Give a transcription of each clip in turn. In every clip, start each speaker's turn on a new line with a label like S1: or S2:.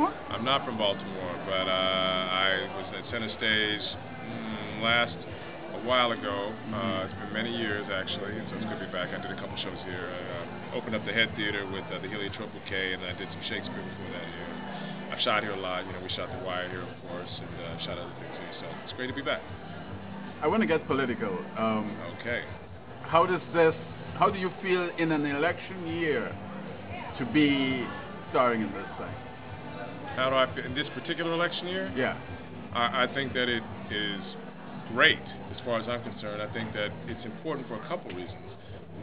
S1: Baltimore?
S2: I'm not from Baltimore, but I was at CenterStage a while ago. It's been many years, actually, so it's good to be back. I did a couple shows here. I opened up the Head Theater with the Heliotrope Bouquet, and I did some Shakespeare before that here. I've shot here a lot. You know, we shot The Wire here, of course, and shot other things here, so it's great to be back.
S1: I want to get political.
S2: Okay.
S1: How do you feel in an election year to be starring in this thing?
S2: How do I feel in this particular election year?
S1: Yeah.
S2: I think that it is great as far as I'm concerned. I think that it's important for a couple reasons.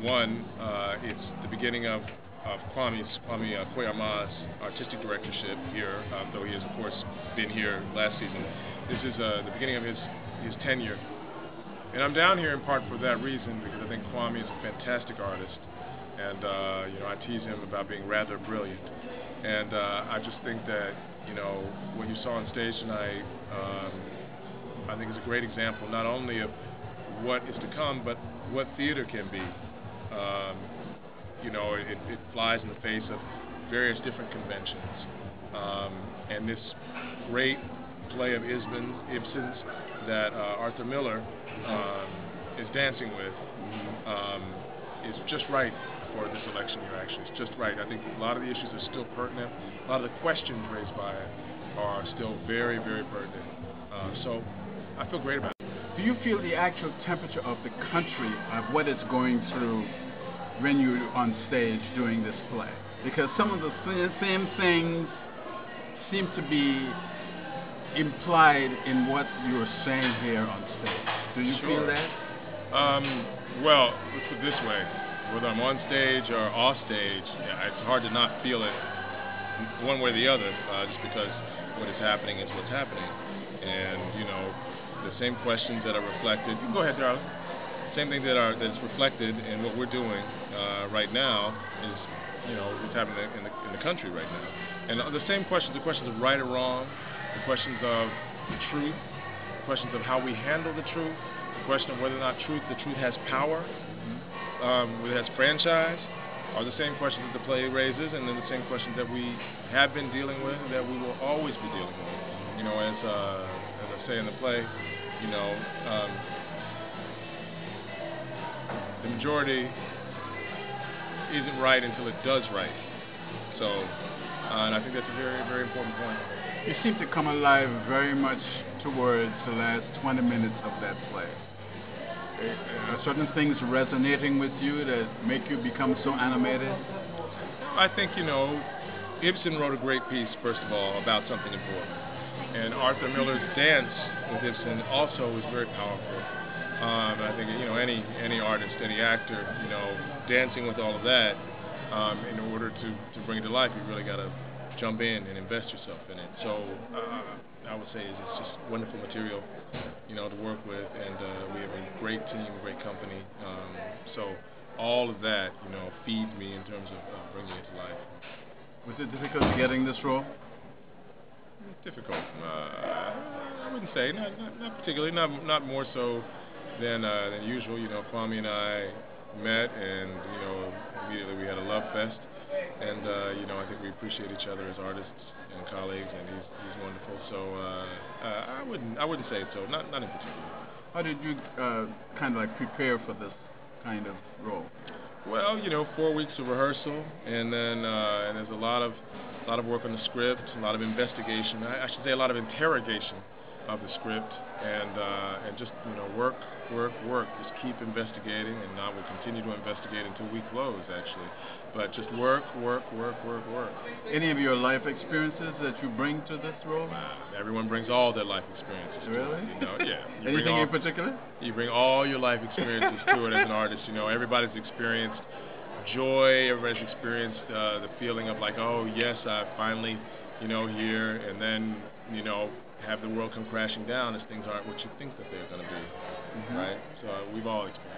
S2: One, it's the beginning of Kwame Koyama's artistic directorship here, though he has, of course, been here last season. This is the beginning of his tenure. And I'm down here in part for that reason, because I think Kwame is a fantastic artist, and you know, I tease him about being rather brilliant. And I just think that, you know, what you saw on stage tonight, I think is a great example not only of what is to come, but what theater can be. You know, it flies in the face of various different conventions. And this great play of Ibsen's that Arthur Miller is dancing with is just right for this election year, actually. It's just right. I think a lot of the issues are still pertinent. A lot of the questions raised by it are still very, very pertinent. So I feel great about it.
S1: Do you feel the actual temperature of the country, of what it's going through when you're on stage doing this play? Because some of the same things seem to be implied in what you're saying here on stage. Do you feel that?
S2: Well, let's put it this way. Whether I'm on stage or off stage, it's hard to not feel it one way or the other, just because what is happening is what's happening. And, you know, the same questions that are reflected. You can go ahead, darling. Same thing that's reflected in what we're doing right now is, you know, what's happening in the country right now. And the same questions, the questions of right or wrong, the questions of the truth, the questions of how we handle the truth, the question of whether or not the truth has power, whether it has franchise, are the same questions that the play raises, and then the same questions that we have been dealing with and that we will always be dealing with. You know, as I say in the play, you know, the majority isn't right until it does right. So, and I think that's a very, very important point.
S1: You seem to come alive very much towards the last 20 minutes of that play. Are certain things resonating with you that make you become so animated?
S2: I think, you know, Ibsen wrote a great piece, first of all, about something important. And Arthur Miller's dance with Ibsen also was very powerful. I think, you know, any artist, any actor, you know, dancing with all of that, in order to bring it to life, you really got to jump in and invest yourself in it. So I would say it's just wonderful material, you know, to work with, and we have a great team, a great company. So all of that, you know, feeds me in terms of bringing it to life.
S1: Was it difficult getting this role?
S2: Difficult. I wouldn't say, not particularly, not more so than usual. You know, Kwame and I met, and you know, immediately we had a love fest, and you know, I think we appreciate each other as artists and colleagues, and he's wonderful. So I wouldn't say so, not in particular.
S1: How did you kind of like prepare for this kind of role?
S2: Well, you know, 4 weeks of rehearsal, and then and there's a lot of work on the script, a lot of investigation. I should say a lot of interrogation of the script, and just, you know, work. Just keep investigating, and I will continue to investigate until we close, actually. But just work.
S1: Any of your life experiences that you bring to this role?
S2: Everyone brings all their life experiences.
S1: Really?
S2: To it, you know, yeah.
S1: Anything in particular?
S2: You bring all your life experiences to it as an artist. You know, everybody's experienced joy. Everybody's experienced the feeling of like, oh yes, I finally, you know, here, and then, you know, have the world come crashing down as things aren't what you think that they're going to be, right? So we've all experienced